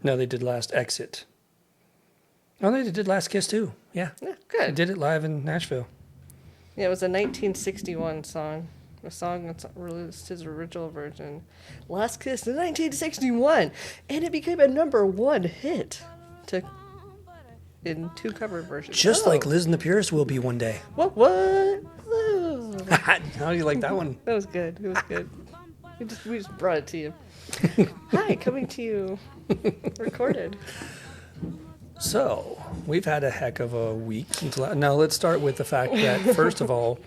No, they did Last Exit. Oh, they did Last Kiss too. Yeah. Yeah, good. They did it live in Nashville. Yeah, it was a 1961 song. A song that's released his original version. Last Kiss in 1961. And it became a #1 hit in 2 cover versions. Just like Liz and the Purist will be one day. What? Oh. How do you like that one? That was good. It was good. We just brought it to you. Hi, coming to you recorded. So, we've had a heck of a week. Now, let's start with the fact that, first of all,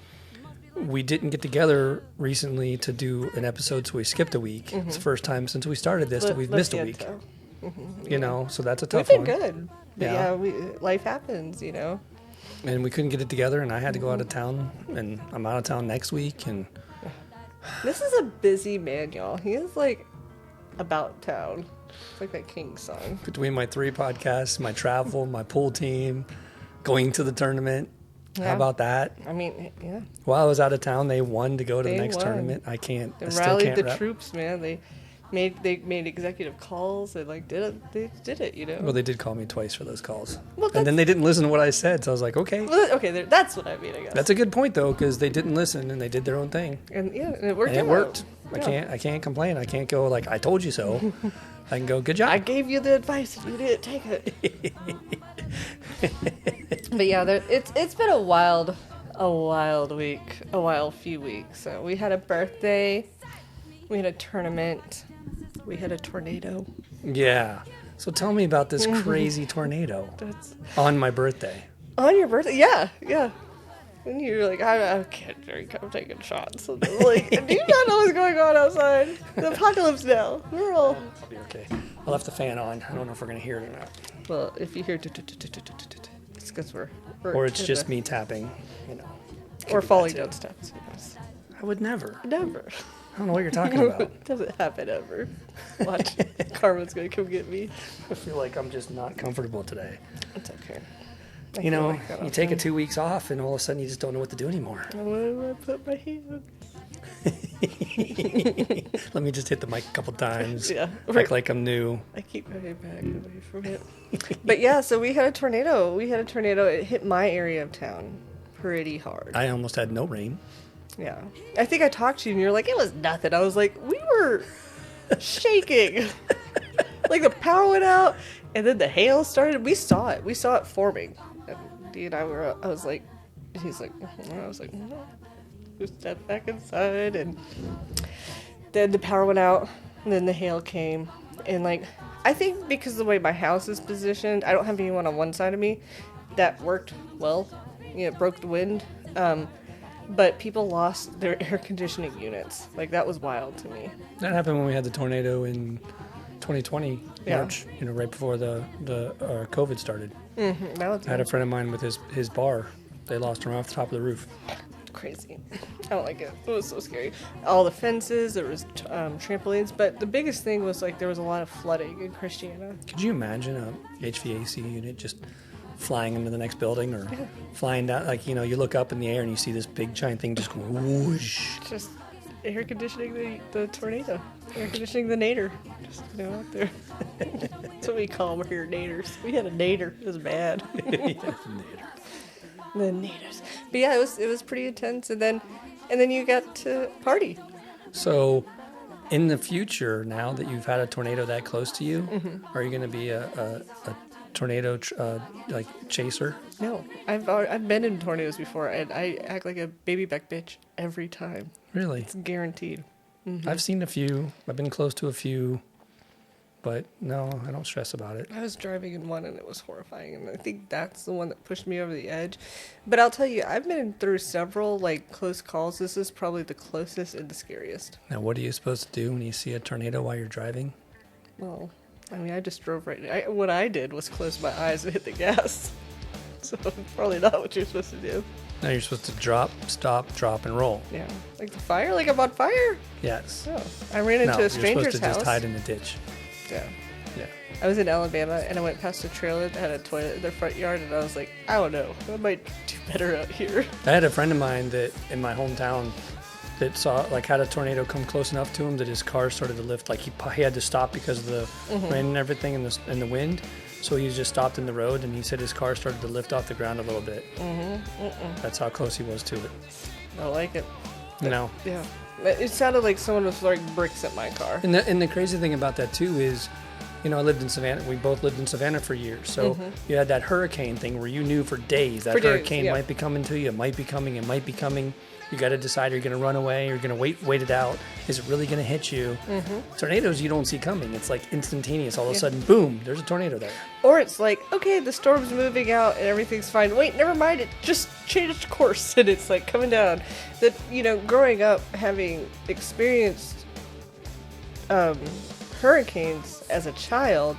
we didn't get together recently to do an episode, so we skipped a week. It's the first time since we started this that we've missed a week. You know, so that's a tough one. We've been good. But yeah, life happens, you know. And we couldn't get it together, and I had to go out of town, and I'm out of town next week. And this is a busy man, y'all. He is like about town. It's like that King song. Between my 3 podcasts, my travel, my pool team, going to the tournament. Yeah. How about that? I mean, yeah. While I was out of town, they won to go to the next won. tournament. I can't. They I still rallied can't the troops, man. They made executive calls. They did it, you know. Well, they did call me twice for those calls. Well, and then they didn't listen to what I said, so I was like, okay. Well, okay, that's what I mean, I guess. That's a good point, though, because they didn't listen and they did their own thing. And yeah, and it worked. And it out. worked. Yeah. I can't complain. I can't go like I told you so. I can go good job. I gave you the advice and you didn't take it. But yeah, it's been a wild week, few weeks. So we had a birthday, we had a tournament, we had a tornado. Yeah. So tell me about this crazy tornado on my birthday. On your birthday? Yeah. And you're like, I can't drink. I'm taking shots. And I'm like, do you not know what's going on outside? The apocalypse now. We're all. I'll be okay. I'll have the fan on. I don't know if we're gonna hear it or not. Well, if you hear, it's because we're. Or it's just me tapping, you know. Or falling down steps. Yes. I would never. Never. I don't know what you're talking about. It doesn't happen ever. Watch. Karma's gonna come get me. I feel like I'm just not comfortable today. It's okay. You know, you take 2 weeks off and all of a sudden you just don't know what to do anymore. Where do I put my hand? Let me just hit the mic a couple times. Yeah. Act like I'm new. I keep my back away from it. But yeah, so we had a tornado. It hit my area of town pretty hard. I almost had no rain. Yeah. I think I talked to you and you're like, it was nothing. I was like, we were shaking. Like the power went out and then the hail started. We saw it forming. And Dee and I was like, he's like, I was like, no. Just step back inside. And then the power went out and then the hail came. And like, I think because of the way my house is positioned, I don't have anyone on one side of me. That worked well. You know, it broke the wind. But people lost their air conditioning units. Like, that was wild to me. That happened when we had the tornado in 2020 March, you know, right before the COVID started. Mm-hmm. I had a friend of mine with his bar. They lost him off the top of the roof. Crazy. I don't like it. It was so scary. All the fences, there was trampolines, but the biggest thing was like there was a lot of flooding in Christiana. Could you imagine a HVAC unit just flying into the next building or flying down? Like, you know, you look up in the air and you see this big giant thing just going whoosh. Just air conditioning the tornado. Air conditioning the nader. Just, you know, out there. That's what we call them here, naders. We had a nader. It was bad. The naders. But yeah, it was pretty intense. And then you got to party. So, in the future, now that you've had a tornado that close to you, are you going to be a tornado like chaser? No, I've been in tornadoes before, and I act like a baby back bitch every time. Really? It's guaranteed. Mm-hmm. I've seen a few. I've been close to a few. But no, I don't stress about it. I was driving in one and it was horrifying, and I think that's the one that pushed me over the edge. But I'll tell you, I've been through several like close calls. This is probably the closest and the scariest. Now, what are you supposed to do when you see a tornado while you're driving? Well, I mean, I just drove right. What I did was close my eyes and hit the gas. So probably not what you're supposed to do. No, you're supposed to drop, stop, drop, and roll. Yeah, like the fire, like I'm on fire. Yes. Oh, I ran into a stranger's house. You're supposed to just hide in the ditch. Yeah. Yeah. I was in Alabama and I went past a trailer that had a toilet in their front yard, and I was like, I don't know, I might do better out here. I had a friend of mine that in my hometown, that saw like had a tornado come close enough to him that his car started to lift. Like he had to stop because of the rain and everything and the wind. So he just stopped in the road, and he said his car started to lift off the ground a little bit. That's how close he was to it. I like it. No. Yeah. It sounded like someone was throwing bricks at my car. And the crazy thing about that too is, I lived in Savannah. We both lived in Savannah for years. So you had that hurricane thing where you knew for days that hurricane might be coming to you. It might be coming. It might be coming. You got to decide, are you going to run away? You're going to wait it out. Is it really going to hit you? Tornadoes you don't see coming. It's like instantaneous. All of a sudden, boom, there's a tornado there. Or it's like, okay, the storm's moving out and everything's fine. Wait, never mind. It just changed course and it's like coming down. That, growing up, having experienced hurricanes as a child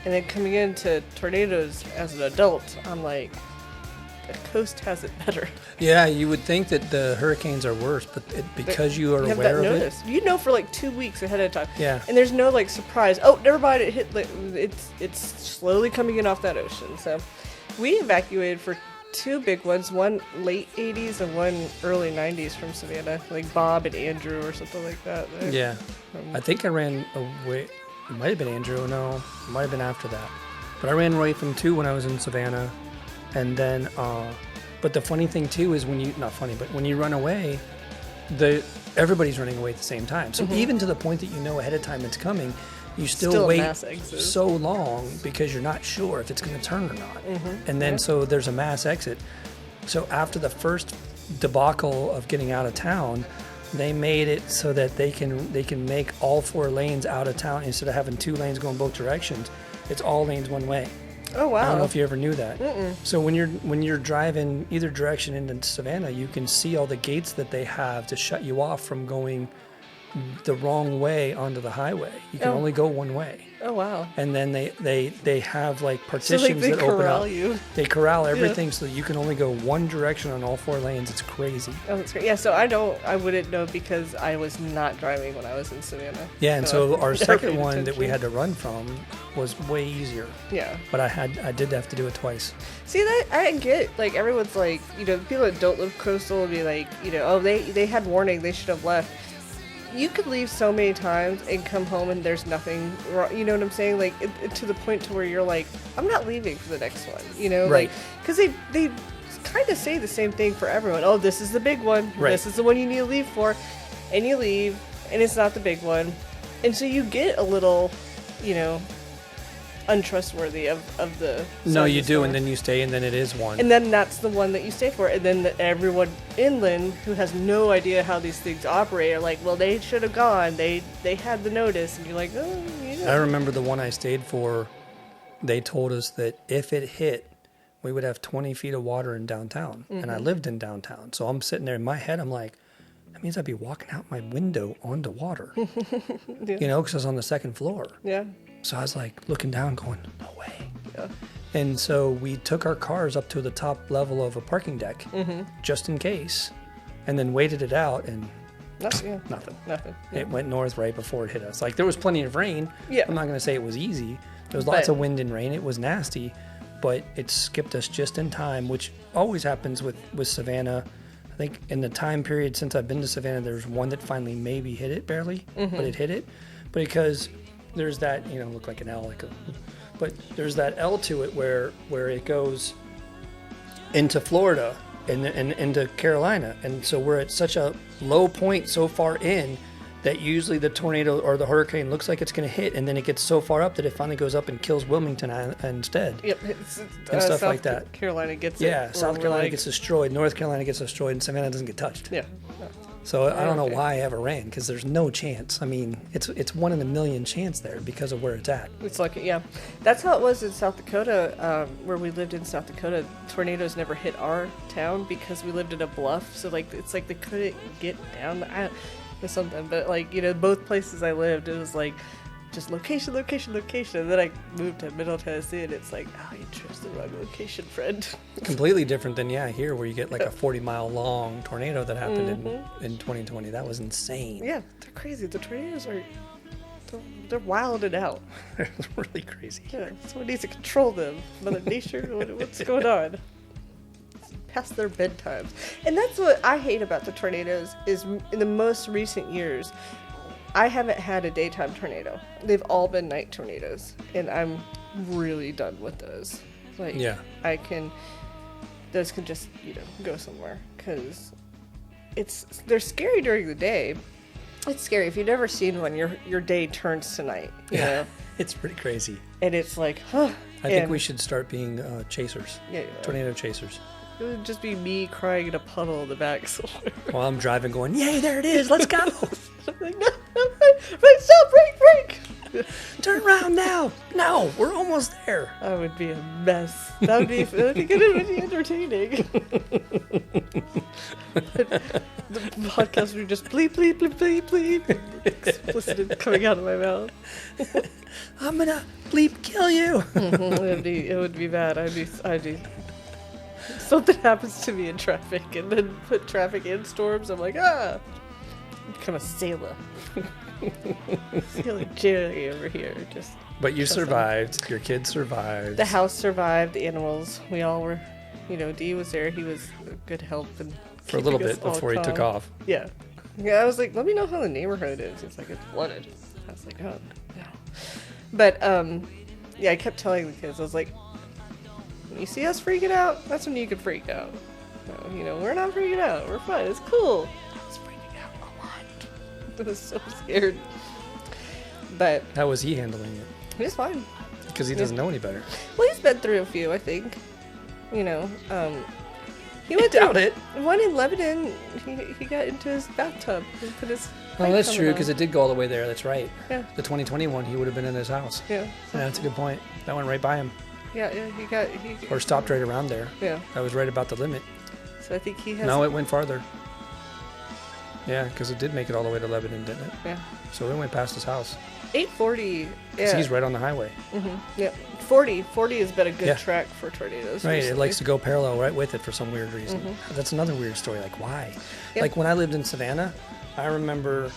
and then coming into tornadoes as an adult, I'm like, the coast has it better. Yeah, you would think that the hurricanes are worse, but because you are aware of it. You know for like 2 weeks ahead of time. Yeah. And there's no like surprise. Oh, never mind. It hit. It's slowly coming in off that ocean. So we evacuated for 2 big ones. One late 80s and one early 90s from Savannah. Like Bob and Andrew or something like that. Yeah. I think I ran away. It might have been Andrew. No, it might have been after that. But I ran away from 2 when I was in Savannah. And then, but the funny thing too is when you run away, everybody's running away at the same time. So even to the point that ahead of time it's coming, you still wait so long because you're not sure if it's going to turn or not. And then so there's a mass exit. So after the first debacle of getting out of town, they made it so that they can make all 4 lanes out of town instead of having 2 lanes going both directions. It's all lanes one way. Oh wow! I don't know if you ever knew that. So when you're driving either direction into Savannah, you can see all the gates that they have to shut you off from going the wrong way onto the highway. You can only go one way. Oh wow! And then they have like partitions that open up. They corral everything so that you can only go one direction on all 4 lanes. It's crazy. Oh, that's great. Yeah, so I wouldn't know because I was not driving when I was in Savannah. Yeah, and so our second one that we had to run from was way easier. Yeah. But I did have to do it twice. See, that I get, like, everyone's like, people that don't live coastal will be like, oh, they had warning, they should have left. You could leave so many times and come home and there's nothing wrong, you know what I'm saying? Like, to the point to where you're like, I'm not leaving for the next one, Right. Like, because they kind of say the same thing for everyone. Oh, this is the big one. Right. This is the one you need to leave for. And you leave, and it's not the big one. And so you get a little, untrustworthy of the... No, you do, and then you stay, and then it is one. And then that's the one that you stay for. And then everyone inland who has no idea how these things operate are like, well, they should have gone. They had the notice. And you're like, oh, I remember the one I stayed for, they told us that if it hit, we would have 20 feet of water in downtown. And I lived in downtown. So I'm sitting there in my head, I'm like, that means I'd be walking out my window onto water. Yeah. Because I was on the 2nd floor. Yeah. So I was like looking down going, no way. Yeah. And so we took our cars up to the top level of a parking deck just in case, and then waited it out, and nothing. Yeah. It went north right before it hit us. Like, there was plenty of rain. Yeah. I'm not going to say it was easy. There was lots of wind and rain. It was nasty, but it skipped us just in time, which always happens with Savannah. I think in the time period since I've been to Savannah, there's one that finally maybe hit it barely, but it hit it. But because there's that, look like an L, but there's that L to it where it goes into Florida and into Carolina. And so we're at such a low point so far in that usually the tornado or the hurricane looks like it's going to hit, and then it gets so far up that it finally goes up and kills Wilmington instead. Yep. And stuff like that. South Carolina gets it. Yeah, South Carolina gets destroyed, North Carolina gets destroyed, and Savannah doesn't get touched. Yeah. So I don't know why I ever ran, because there's no chance. I mean, it's 1 in a million chance there because of where it's at. It's like, yeah. That's how it was in South Dakota, where we lived in South Dakota. Tornadoes never hit our town because we lived in a bluff. So, like, it's like they couldn't get down or something. But, like, both places I lived, it was like just location. And then I moved to Middle Tennessee, and it's like, oh, you chose the wrong location, friend. Completely different than, here, where you get like a 40-mile long tornado that happened in 2020. That was insane. Yeah, they're crazy. The tornadoes they're wilded out. They're really crazy. Yeah, someone needs to control them. Mother Nature, what's going on? past their bedtimes. And that's what I hate about the tornadoes is in the most recent years, I haven't had a daytime tornado. They've all been night tornadoes, and I'm really done with those. Like, Yeah. those can just, go somewhere, because they're scary during the day. It's scary. If you've never seen one, your day turns to night, you know? It's pretty crazy. And it's like, huh. I think we should start being chasers. Yeah. Tornado chasers. It would just be me crying in a puddle in the back somewhere. While I'm driving going, yay, there it is, let's go. I'm like, no, break, stop, break. Turn around now. No, we're almost there. That would be a mess. That would be good. It would be entertaining. The podcast would be just bleep, bleep, bleep, bleep, bleep. Explicit coming out of my mouth. I'm gonna bleep kill you. It would be bad. I'd be. Something happens to me in traffic, and then put traffic in storms. I'm like, become a sailor. Sailor Jerry over here. But you survived. Your kids survived. The house survived. The animals. We all were. Dee was there. He was a good help and for a little bit before he took off. Yeah. I was like, let me know how the neighborhood is. It's like it's flooded. I was like, oh no. But I kept telling the kids. I was like, when you see us freaking out, that's when you can freak out. So, we're not freaking out. We're fine. It's cool. I was freaking out a lot. I was so scared. But how was he handling it? He was fine. Because he doesn't know any better. Well, he's been through a few, I think. He went doubt it. One in Lebanon. He got into his bathtub and put his. Oh, that's true, because it did go all the way there. That's right. Yeah. The 2021, he would have been in his house. Yeah. That's a good point. That went right by him. Yeah, he or stopped right around there. Yeah. That was right about the limit. So I think he has. No, it went farther. Yeah, because it did make it all the way to Lebanon, didn't it? Yeah. So it went past his house. 840. Yeah. He's right on the highway. Mm-hmm. Yeah. 40 has been a good track for tornadoes. Right. Recently. It likes to go parallel right with it for some weird reason. Mm-hmm. That's another weird story. Like, why? Yep. Like, when I lived in Savannah, I remember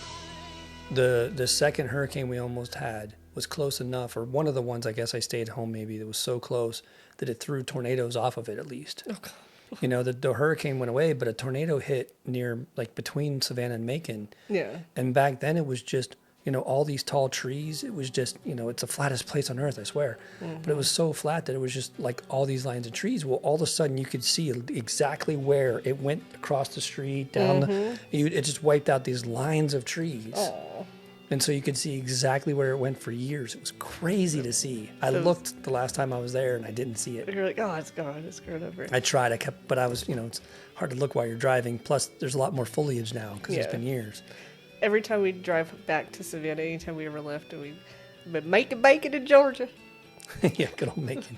the second hurricane we almost had was close enough, or one of the ones I guess I stayed home maybe, that was so close that it threw tornadoes off of it at least. Okay. The hurricane went away, but a tornado hit near, like, between Savannah and Macon. Yeah. And back then it was just, all these tall trees. It was just, it's the flattest place on earth, I swear. Mm-hmm. But it was so flat that it was just like all these lines of trees. Well, all of a sudden you could see exactly where it went across the street, down it just wiped out these lines of trees. Oh. And so you could see exactly where it went for years. It was crazy to see. I looked the last time I was there and I didn't see it. You're like, oh, it's gone. It's gone over. I tried. But I was, it's hard to look while you're driving. Plus, there's a lot more foliage now because it's been years. Every time we drive back to Savannah, anytime we ever left, and we've been making bacon in Georgia. Yeah, good old Macon.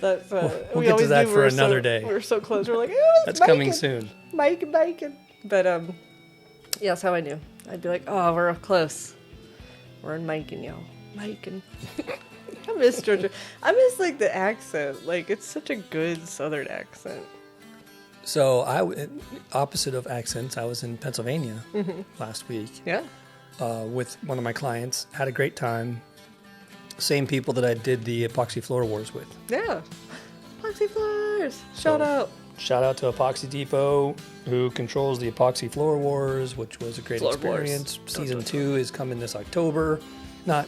That's, we'll get to that for another day. We're so close. We're like, oh, that's coming soon. Making bacon. But, yeah, that's how I knew. I'd be like, oh, we're close. We're in Macon, y'all. Macon. I miss Georgia. I miss, like, the accent. Like, it's such a good Southern accent. So, opposite of accents, I was in Pennsylvania last week. Yeah. With one of my clients. Had a great time. Same people that I did the Epoxy Floor Wars with. Yeah. Epoxy Floors. Shout out. Shout out to Epoxy Depot, who controls the Epoxy Floor Wars, which was a great experience. Season 2 is coming this October. Not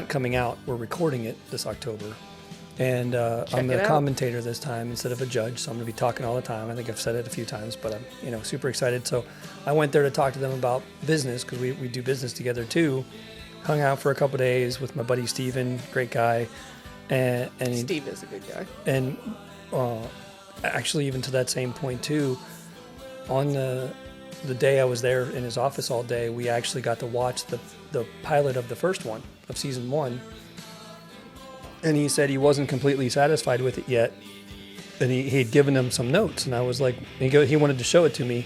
coming out. We're recording it this October. And I'm the commentator this time instead of a judge, so I'm going to be talking all the time. I think I've said it a few times, but I'm super excited. So I went there to talk to them about business, because we do business together too. Hung out for a couple of days with my buddy Steven, great guy. And Steve is a good guy. And actually, even to that same point too, on the day I was there in his office all day, we actually got to watch the pilot of the first one, of season 1. And he said he wasn't completely satisfied with it yet. And he'd given him some notes. And I was like, he wanted to show it to me.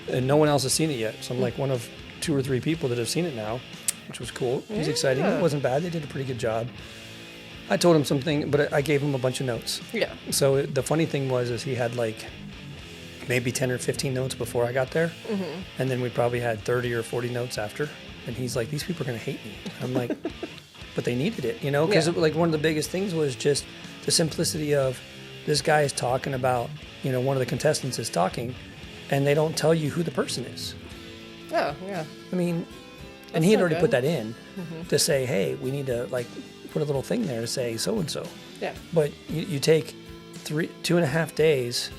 And no one else has seen it yet. So I'm like one of 2 or 3 people that have seen it now, which was cool. It was exciting. It wasn't bad. They did a pretty good job. I told him something, but I gave him a bunch of notes. Yeah. So the funny thing is he had like maybe 10 or 15 notes before I got there. Mm-hmm. And then we probably had 30 or 40 notes after. And he's like, these people are going to hate me. I'm like... But they needed it, because like one of the biggest things was just the simplicity of this guy is talking about, one of the contestants is talking, and they don't tell you who the person is. Oh, yeah. I mean, That's and he had not already good. put that in to say, hey, we need to put a little thing there to say so and so. Yeah. But you take 2.5 days.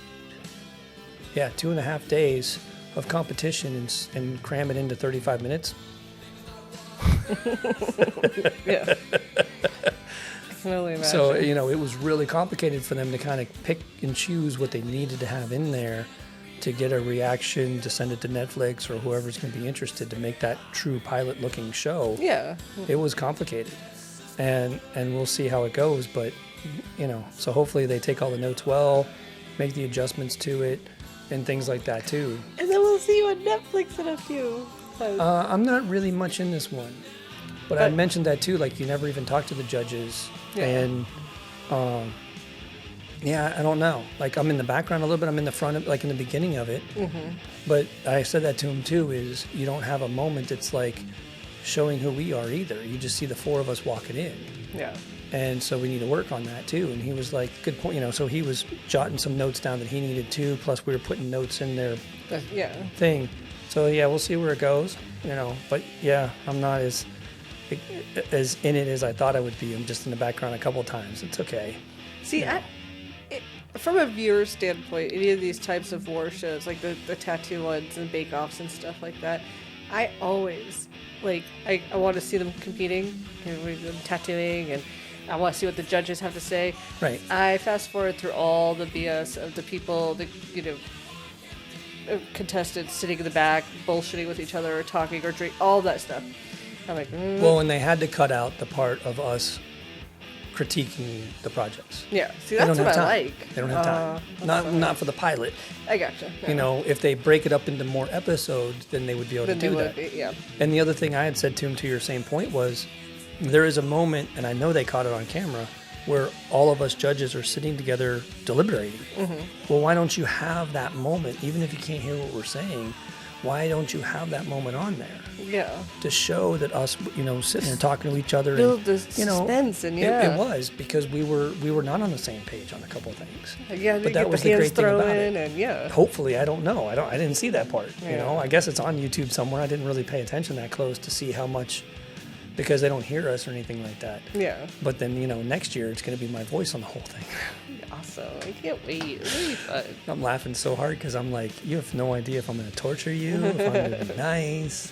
Yeah, 2.5 days of competition and cram it into 35 minutes. Yeah. I can only imagine. So, it was really complicated for them to kind of pick and choose what they needed to have in there to get a reaction, to send it to Netflix or whoever's going to be interested to make that true pilot-looking show. Yeah. It was complicated. And we'll see how it goes. But, so hopefully they take all the notes well, make the adjustments to it, and things like that, too. And then we'll see you on Netflix in a few times. I'm not really much in this one. But I mentioned that, too. Like, you never even talk to the judges. Yeah. And, I don't know. Like, I'm in the background a little bit. I'm in the front of, like, in the beginning of it. Mm-hmm. But I said that to him, too, is you don't have a moment that's, like, showing who we are either. You just see the four of us walking in. Yeah. And so we need to work on that, too. And he was like, good point. So he was jotting some notes down that he needed, too. Plus, we were putting notes in their thing. So, yeah, we'll see where it goes, But, yeah, I'm not as in it as I thought I would be. I'm just in the background a couple of times. It's okay. See, from a viewer standpoint, any of these types of war shows, like the tattoo ones and bake-offs and stuff like that, I always, I want to see them competing, them tattooing, and I want to see what the judges have to say. Right. I fast forward through all the BS of the people, contestants sitting in the back, bullshitting with each other, or talking, or drink, all that stuff. I'm like, Well, and they had to cut out the part of us critiquing the projects. yeah. See, They that's don't what have I time. like. They don't have time. Not for the pilot. I gotcha. Yeah. If they break it up into more episodes, then they would be able Then to they do would that. be, yeah. And the other thing I had said to him, to your same point, was there is a moment, and I know they caught it on camera, where all of us judges are sitting together deliberating. Mm-hmm. Well, why don't you have that moment, even if you can't hear what we're saying? Why don't you have that moment on there? Yeah. To show that us, sitting there talking to each other, Build and, the suspense, and yeah. it was because we were not on the same page on a couple of things. Yeah, But that was the hands great thing thrown about in, it. and yeah. Hopefully, I don't know. I didn't see that part. Yeah. I guess it's on YouTube somewhere. I didn't really pay attention that close to see how much, because they don't hear us or anything like that. Yeah. But then next year it's going to be my voice on the whole thing. Awesome. I can't wait. It's going to be fun. I'm laughing so hard because I'm like, you have no idea if I'm going to torture you, if I'm going to be nice.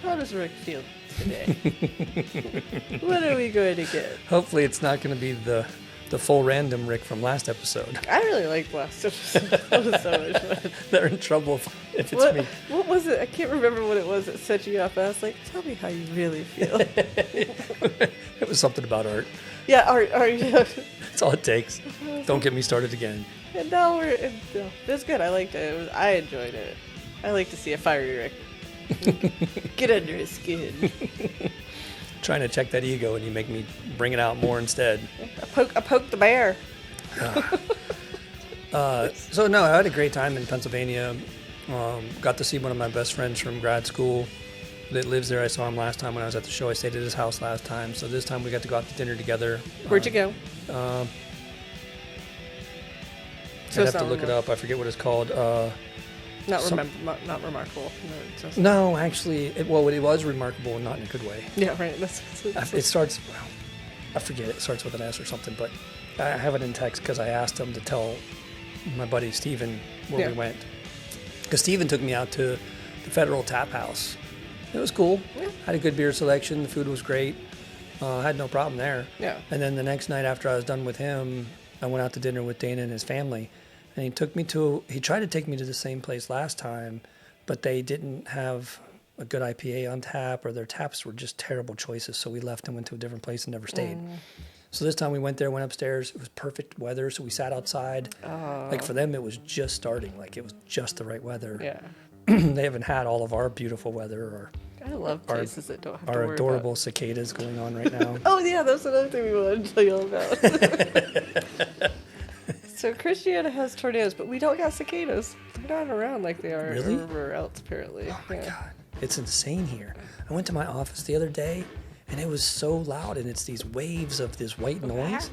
How does Rick feel today? What are we going to get? Hopefully, it's not going to be the full random Rick from last episode. I really liked last episode. That was so much fun. They're in trouble if it's me. What was it? I can't remember what it was that set you up. I was like, tell me how you really feel. It was something about art. Yeah, art. Yeah. That's all it takes. Don't get me started again. And now it was good. I liked it. I enjoyed it. I like to see a fiery Rick. Get under his skin. Trying to check that ego, and you make me bring it out more instead. I poke the bear. So no, I had a great time in Pennsylvania. Got to see one of my best friends from grad school that lives there. I saw him last time when I was at the show. I stayed at his house last time. So this time we got to go out to dinner together. Where'd you go? I'd have to look it up. I forget what it's called. Not remarkable. No, actually, it was remarkable and not in a good way. Yeah, right. It starts, I forget, it starts with an S or something, but I have it in text because I asked him to tell my buddy Steven where we went. Because Steven took me out to the Federal Tap House. It was cool. Yeah. Had a good beer selection. The food was great. Had no problem there. Yeah. And then the next night after I was done with him, I went out to dinner with Dana and his family. And he tried to take me to the same place last time, but they didn't have a good IPA on tap, or their taps were just terrible choices. So we left and went to a different place and never stayed. So this time we went there, went upstairs. It was perfect weather, so we sat outside. Like for them, it was just starting. Like it was just the right weather. Yeah. They haven't had all of our beautiful weather or I love places that don't have to our worry adorable about. cicadas going on right now. Oh yeah, that's another thing we wanted to tell you all about. So Christiana has tornadoes, but we don't got cicadas. They're not around like they are Really? everywhere else, apparently. Oh my God. It's insane here. I went to my office the other day, and it was so loud, and it's these waves of this white noise.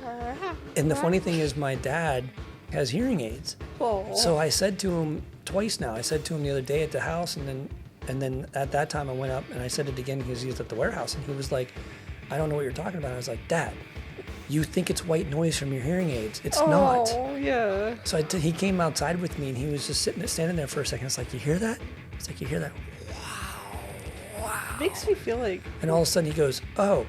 And the funny thing is, my dad has hearing aids. Oh. So I said to him twice now. I said to him the other day at the house, and then at that time I went up and I said it again because he was at the warehouse, and he was like, I don't know what you're talking about. I was like, Dad, you think it's white noise from your hearing aids. It's not. Oh, yeah. So he came outside with me, and he was just standing there for a second. It's like, you hear that? It's like, you hear that? It makes me feel like... And all of a sudden he goes, oh,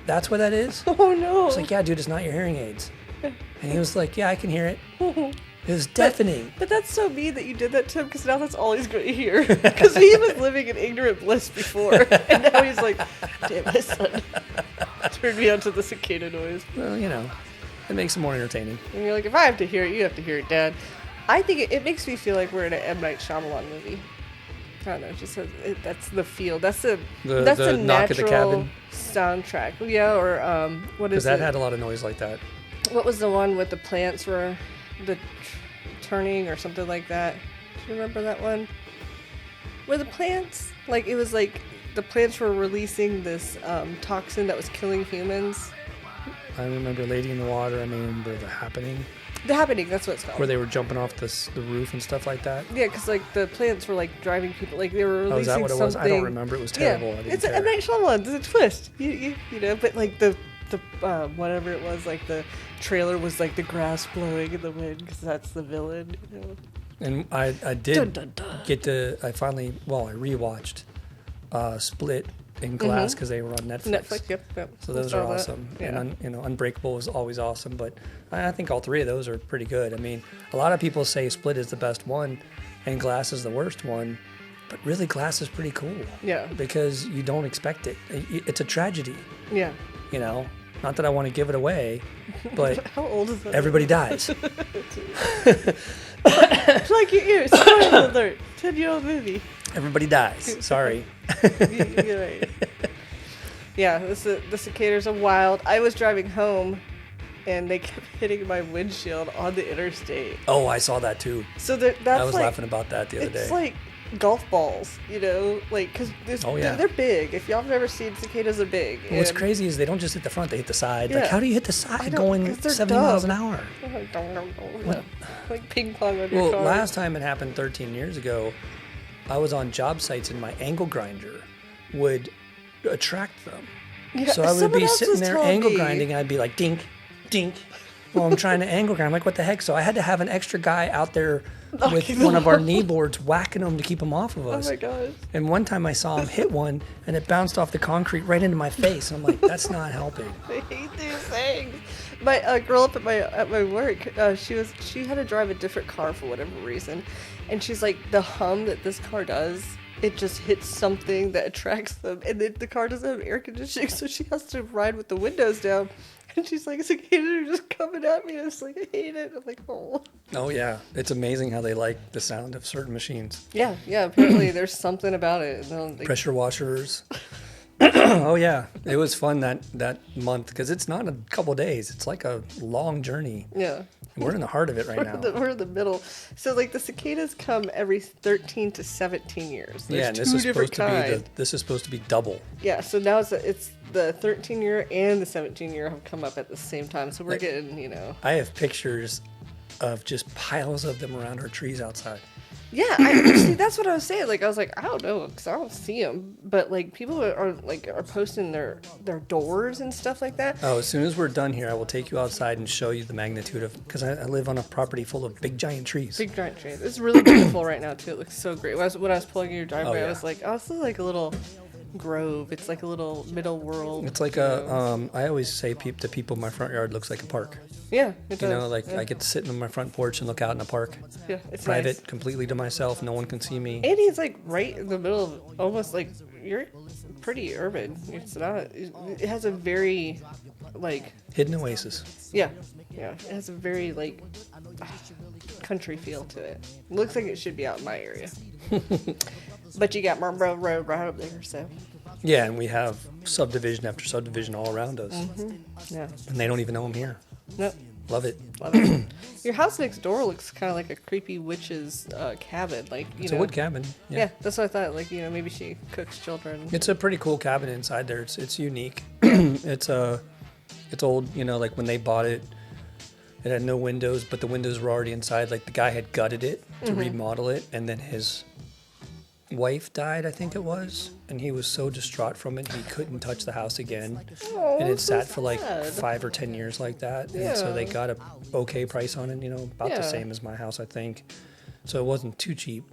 that's what that is? Oh, no. I was like, yeah, dude, it's not your hearing aids. And he was like, yeah, I can hear it. It was deafening. But that's so mean that you did that to him, because now that's all he's going to hear. Because he was living in ignorant bliss before, and now he's like, damn, my son turned me on to the cicada noise. Well, you know, it makes it more entertaining. And you're like, if I have to hear it, you have to hear it, Dad. I think it makes me feel like we're in an M. Night Shyamalan movie. I don't know, just that's the feel. That's the Knock at the natural Cabin soundtrack. Yeah, or what is Because that it? had a lot of noise like that. What was the one with the plants were the turning or something like that? Do you remember that one? Where the plants, like it was like the plants were releasing this toxin that was killing humans. I remember Lady in the Water. I remember The Happening. The Happening, that's what it's called. Where they were jumping off the roof and stuff like that. Yeah, because like the plants were like driving people, like they were releasing Oh, is that what it was? I don't something- remember. It was terrible. Yeah, I didn't it's care. a M. Night Shyamalan. There's a twist, you know. But like the whatever it was, like the trailer was like the grass blowing in the wind because that's the villain, you know. And I did Dun, dun, dun. I rewatched Split and Glass because they were on Netflix. Yep. So those I are saw that. awesome. Yeah. And Unbreakable was always awesome. But I think all three of those are pretty good. I mean, a lot of people say Split is the best one and Glass is the worst one. But really, Glass is pretty cool. Yeah. Because you don't expect it. It's a tragedy, Yeah. you know? Not that I want to give it away, but How old is that? everybody dies. Plug your ears. Spoiler alert. 10-year-old movie. Everybody dies. Sorry. You're right. Yeah, the cicadas are wild. I was driving home, and they kept hitting my windshield on the interstate. Oh, I saw that too. So that's I was like, laughing about that the other day. It's like golf balls, you know, like because Oh, yeah. they're big. If y'all have never seen cicadas, they're big. Well, what's And- crazy is they don't just hit the front; they hit the side. Like, Yeah. how do you hit the I side don't- going 'cause they're 70 miles an dumb. hour? Yeah. Like ping pong on your Well, car. last time it happened 13 years ago, I was on job sites and my angle grinder would attract them. Yeah, So I would someone be else sitting was there telling angle me- grinding and I'd be like, dink, dink. Well, I'm trying to angle grind. I'm like, what the heck? So I had to have an extra guy out there with Knocking one them of our off. knee boards, whacking them to keep them off of Oh us. my gosh. And one time I saw him hit one and it bounced off the concrete right into my face. And I'm like, that's not helping. I hate these things. My girl up at my work, she had to drive a different car for whatever reason, and she's like, the hum that this car does, it just hits something that attracts them, and then the car doesn't have air conditioning, so she has to ride with the windows down. And she's like, cicadas are just coming at me. I was like, I hate it. I'm like, oh. Oh, yeah. It's amazing how they like the sound of certain machines. Yeah. Apparently, there's something about it. Pressure washers. Oh, yeah. It was fun that month because it's not a couple days. It's like a long journey. Yeah. We're in the heart of it right now. We're in the middle. So, like, the cicadas come every 13 to 17 years. There's Yeah, and two this is different supposed to be double. Yeah, so now it's the 13-year and the 17-year have come up at the same time. So we're getting, you know. I have pictures of just piles of them around our trees outside. Yeah, see, that's what I was saying. Like, I was like, I don't know, because I don't see them. But, like, people are posting their doors and stuff like that. Oh, as soon as we're done here, I will take you outside and show you the magnitude of, because I live on a property full of big giant trees. Big giant trees. It's really beautiful right now, too. It looks so great. When I was pulling in your driveway, yeah. I was like, oh, this is like a little grove. It's like a little middle world. It's like you know? I always say to people, my front yard looks like a park. Yeah, it You does. know, like yeah. I get to sit on my front porch and look out in a park. Yeah, it's Private, nice. completely to myself. No one can see me. And he's like right in the middle of almost like you're pretty urban. It's not. It has a very like Hidden oasis. yeah. It has a very like country feel to it. Looks like it should be out in my area. But you got Marlboro Road right up there, so Yeah, and we have subdivision after subdivision all around us. yeah. And they don't even know I'm here. Nope. Love it. Love it. Your house next door looks kind of like a creepy witch's cabin. Like, It's a wood cabin. Yeah, that's what I thought. Like, maybe she cooks children. It's a pretty cool cabin inside there. It's unique. It's old. Like when they bought it, it had no windows, but the windows were already inside. Like the guy had gutted it to remodel it, and then his wife died, I think it was, and he was so distraught from it he couldn't touch the house again. Oh, And it so sat for like sad. 5 or 10 years like that. Yeah. And so they got a okay price on it, about Yeah. the same as my house, I think. So it wasn't too cheap,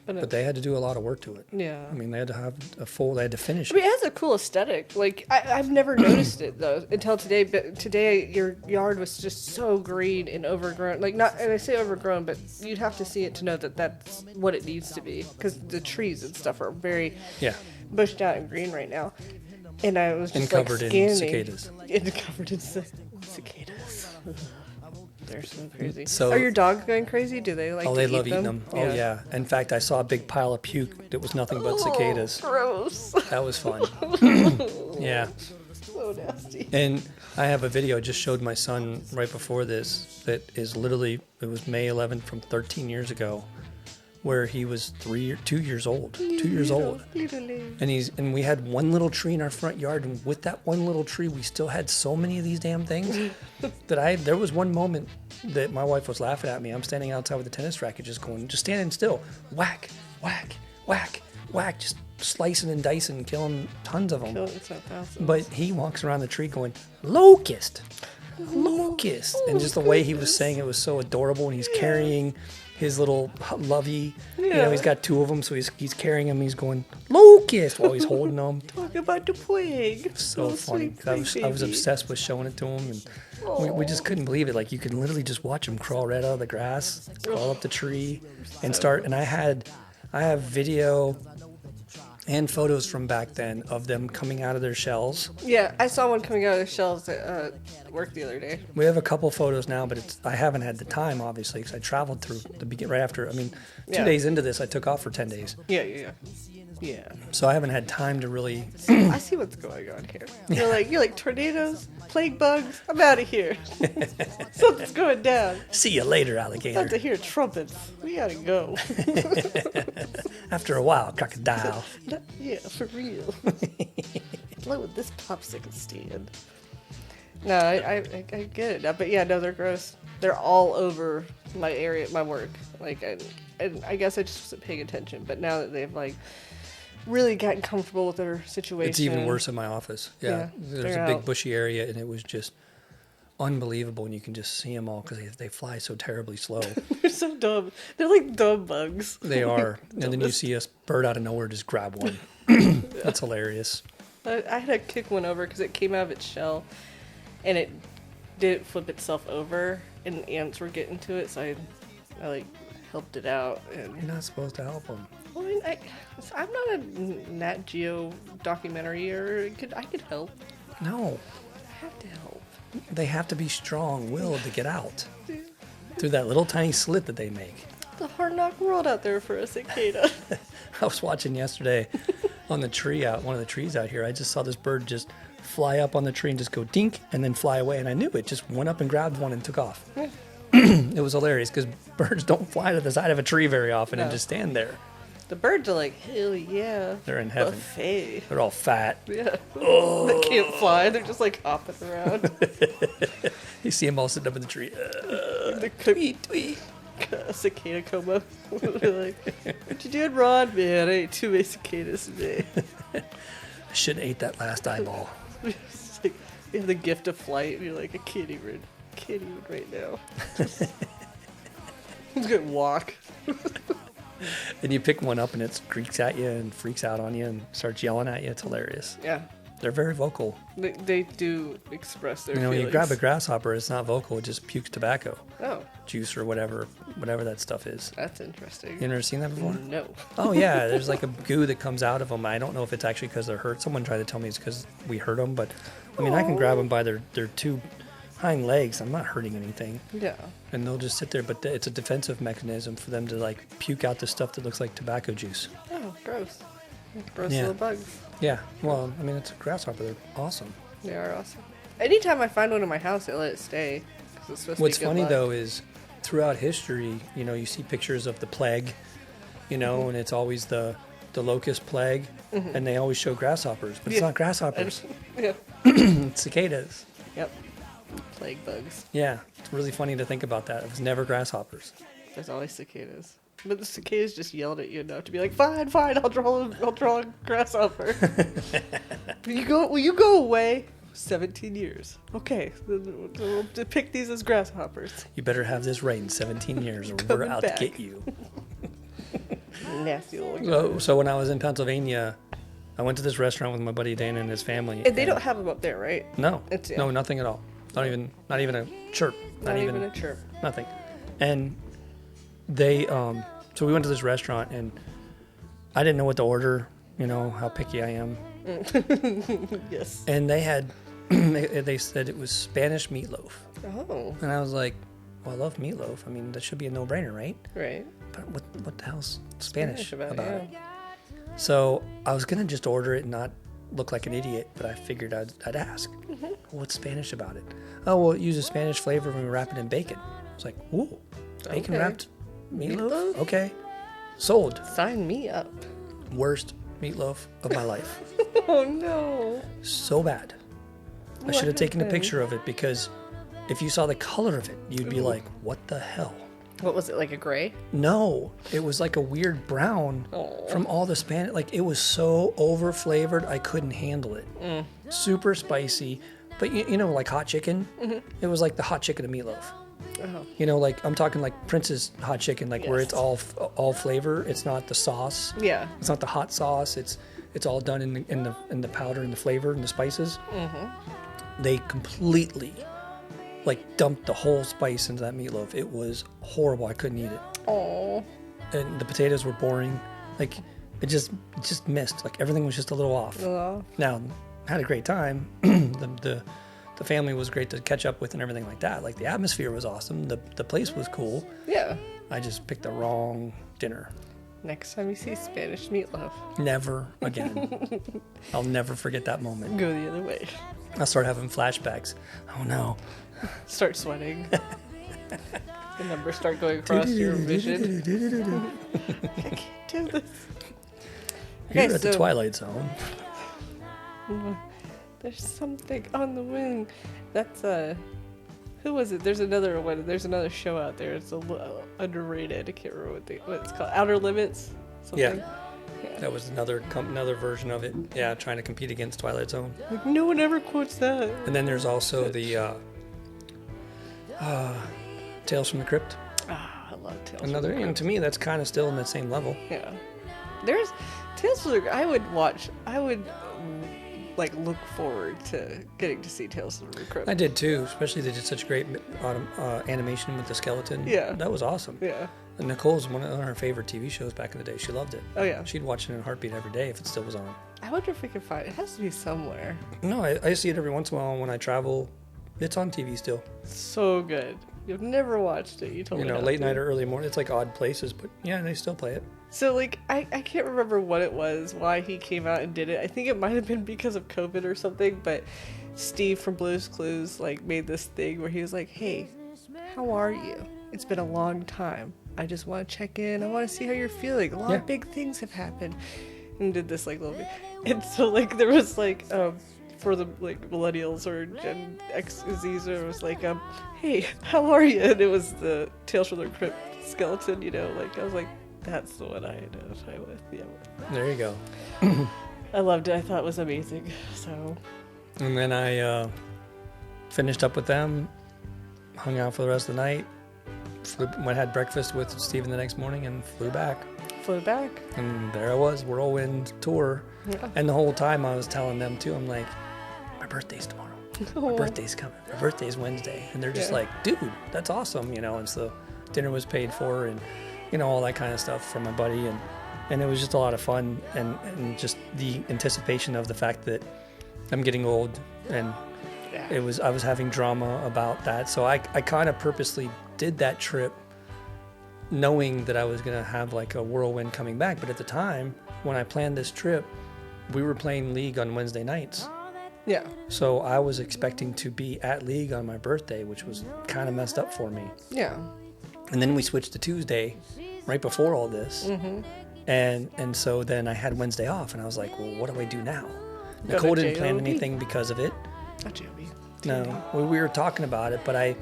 But but they had to do a lot of work to it. Yeah. I mean, they had to have they had to finish I mean, it. it has a cool aesthetic. Like, I've never noticed it, though, until today. But today, your yard was just so green and overgrown. Like, not, and I say overgrown, but you'd have to see it to know that that's what it needs to be. Because the trees and stuff are very Yeah. bushed out and green right now. And I was just And covered in scanning. cicadas. And covered in cicadas. They're so crazy. So- Are your dogs going crazy? Do they like Oh, to they eat love eating them. Oh, yeah. In fact, I saw a big pile of puke that was nothing but cicadas. Oh, gross. That was fun. Yeah. So nasty. And I have a video I just showed my son right before this that is literally, it was May 11th from 13 years ago, where he was 2 years old. 2 years old. And we had one little tree in our front yard, and with that one little tree, we still had so many of these damn things that there was one moment that my wife was laughing at me. I'm standing outside with a tennis racket, just standing still, whack, whack, whack, whack, just slicing and dicing, killing tons of them. But he walks around the tree going, locust, locust, and just the way he was saying it was so adorable, and he's carrying his little lovey, he's got 2 of them, so he's carrying them. He's going locust while he's holding them. Talk about the plague. So funny. Sweet, I was obsessed with showing it to him, and we just couldn't believe it. Like you could literally just watch him crawl right out of the grass, crawl up the tree, and start. And I have video and photos from back then of them coming out of their shells. Yeah, I saw one coming out of the shells at work the other day. We have a couple photos now, but I haven't had the time, obviously, because I traveled through right after. I mean, 2 days into this, I took off for 10 days. Yeah. So I haven't had time to really. I see what's going on here. You're like tornadoes, plague bugs. I'm out of here. Something's going down. See you later, About alligator. to hear trumpets. We gotta go. After a while, crocodile. Yeah, for real. Blow with this popsicle stand. No, I get it now, but yeah, no, they're gross. They're all over my area, my work. Like, and I guess I just wasn't paying attention. But now that they've like really gotten comfortable with their situation, It's even worse in my office. Yeah, there's they're a big out. bushy area, and it was just unbelievable, and you can just see them all because they fly so terribly slow. They're so dumb. They're like dumb bugs. They are. And then you see a bird out of nowhere just grab one. That's hilarious. I had to kick one over because it came out of its shell, and it didn't flip itself over, and ants were getting to it, so I like helped it out. And You're not supposed to help them. well, I mean, I'm not a Nat Geo documentary, or I could help. No, I have to help. they have to be strong-willed to get out through that little tiny slit that they make. The hard knock world out there for a cicada. I was watching yesterday on the tree one of the trees out here. I just saw this bird just fly up on the tree and just go dink and then fly away. And I knew it just went up and grabbed one and took off. It was hilarious because birds don't fly to the side of a tree very often and No. just stand there. The birds are like, hell yeah. They're in heaven. Buffet. They're all fat. Yeah. They can't fly. They're just like hopping around. You see them all sitting up in the tree. The tweet, tweet. Cicada coma. They're like, what you doing, Ron? Man, I ate 2 many cicadas today. I shouldn't have ate that last eyeball. It's like, you have the gift of flight, and you're like, I can't even right now. He's gonna walk. And you pick one up and it creaks at you and freaks out on you and starts yelling at you. It's hilarious. Yeah. They're very vocal. They do express their When feelings. you grab a grasshopper, it's not vocal. It just pukes tobacco Oh, juice or whatever that stuff is. that's interesting. You never seen that before? No. Oh yeah, there's like a goo that comes out of them. I don't know if it's actually because they're hurt. Someone tried to tell me it's because we hurt them, but I mean I can grab them by their 2 hind legs. I'm not hurting anything, Yeah. and they'll just sit there. But it's a defensive mechanism for them to like puke out the stuff that looks like tobacco juice. Oh, gross. Gross Yeah. little bugs. Yeah, well, I mean it's a grasshopper. They're awesome. They are awesome. Anytime I find one in my house, I let it stay. 'Cause It's supposed to What's be good funny luck. though is throughout history, you see pictures of the plague, and it's always the locust plague, and they always show grasshoppers, but it's not grasshoppers. Yeah. It's cicadas. Yep. Plague bugs. Yeah, it's really funny to think about that. It was never grasshoppers. There's always cicadas. But the cicadas just yelled at you enough to be like, fine, I'll draw a grasshopper. Will you go away? 17 years. Okay, we'll depict these as grasshoppers. You better have this right in 17 years or we're Coming out back. to get you. Nasty little guy. So when I was in Pennsylvania, I went to this restaurant with my buddy Dana and his family. And they don't have them up there, right? No, It's- no, nothing at all. Not even a chirp. Not even a chirp. Nothing. And they, so we went to this restaurant and I didn't know what to order. You know how picky I am. Yes. And they had, they said it was Spanish meatloaf. Oh, And I was like, well, I love meatloaf. I mean, that should be a no-brainer, right? right. But what the hell's Spanish about yeah. it? So I was going to just order it and not look like an idiot, but I figured I'd ask. What's Spanish about it? Oh, well, it uses Spanish flavor when we wrap it in bacon. I was like, ooh, bacon Okay. wrapped meatloaf? Meatloaf? Okay. Sold. Sign me up. Worst meatloaf of my life. Oh, no. So bad. I What should have taken a happened? picture of it because if you saw the color of it, you'd be like, what the hell? What was it, like a gray? No, it was like a weird brown Oh. from all the Spanish. Like it was so over flavored, I couldn't handle it. Super spicy, but you know, like hot chicken. It was like the hot chicken of meatloaf. Oh. You know, like I'm talking like Prince's hot chicken, like where Yes. it's all flavor. It's not the sauce. Yeah. It's not the hot sauce. It's all done in the powder and the flavor and the spices. They completely like dumped the whole spice into that meatloaf. It was horrible. I couldn't eat it. Oh. And the potatoes were boring. Like it just missed. Like everything was just a little off. Oh. Now, had a great time. The family was great to catch up with and everything like that. Like the atmosphere was awesome. The place was cool. Yeah. I just picked the wrong dinner. Next time you see Spanish meatloaf, Never again. I'll never forget that moment. go the other way. I'll start having flashbacks. Oh no. Start sweating. The numbers start going across your vision. I can't do this. You're Okay, at the so- Twilight Zone. There's something on the wing. That's who was it? There's another one. There's another show out there. It's underrated. I can't remember what it's called. Outer Limits. Something. Yeah. That was another version of it. Yeah, trying to compete against Twilight Zone. Like, no one ever quotes that. And then there's also the Tales from the Crypt. Ah, I love Tales. Another, from the to me, that's kind of still in that same level. Yeah. There's Tales from the I would watch. I would like look forward to getting to see Tales from the Crypt. I did too, especially they did such great animation with the skeleton. Yeah. That was awesome. Yeah. And Nicole's one of her favorite TV shows back in the day. She loved it. Oh yeah. She'd watch it in a heartbeat every day if it still was on. I wonder if we can find it. It has to be somewhere. No, I see it every once in a while when I travel. It's on TV still. So good. You've never watched it. You told me. not Late to. night or early morning. It's like odd places, but yeah, they still play it. So like I can't remember what it was, why he came out and did it. I think it might have been because of COVID or something, but Steve from Blue's Clues like made this thing where he was like, "Hey, how are you? It's been a long time. I just want to check in. I want to see how you're feeling. A lot of big things have happened." And did this like little bit. And so like there was like for the like millennials or Gen X Z's, it was like "Hey, how are you?" And it was the Tales from the Crypt skeleton, like I was like, that's the one I identify with. Yeah. There you go. I loved it. I thought it was amazing. So And then I finished up with them, hung out for the rest of the night, had breakfast with Steven the next morning, and flew back. flew back. And there I was, whirlwind tour. Yeah. And the whole time I was telling them too, I'm like, my birthday's tomorrow. My Oh. birthday's coming. My birthday's Wednesday. And they're just Yeah. like, dude, that's awesome, And so dinner was paid for and, all that kind of stuff from my buddy. And it was just a lot of fun and just the anticipation of the fact that I'm getting old and Yeah. I was having drama about that. So I kind of purposely did that trip knowing that I was going to have like a whirlwind coming back. But at the time, when I planned this trip, we were playing League on Wednesday nights. Yeah. So I was expecting to be at league on my birthday, which was kind of messed up for me. Yeah. And then we switched to Tuesday right before all this. Mm-hmm. And so then I had Wednesday off, and I was like, well, what do I do now? Go Nicole to didn't plan JOB? anything because of it. Not JOB. No, we were talking about it, but I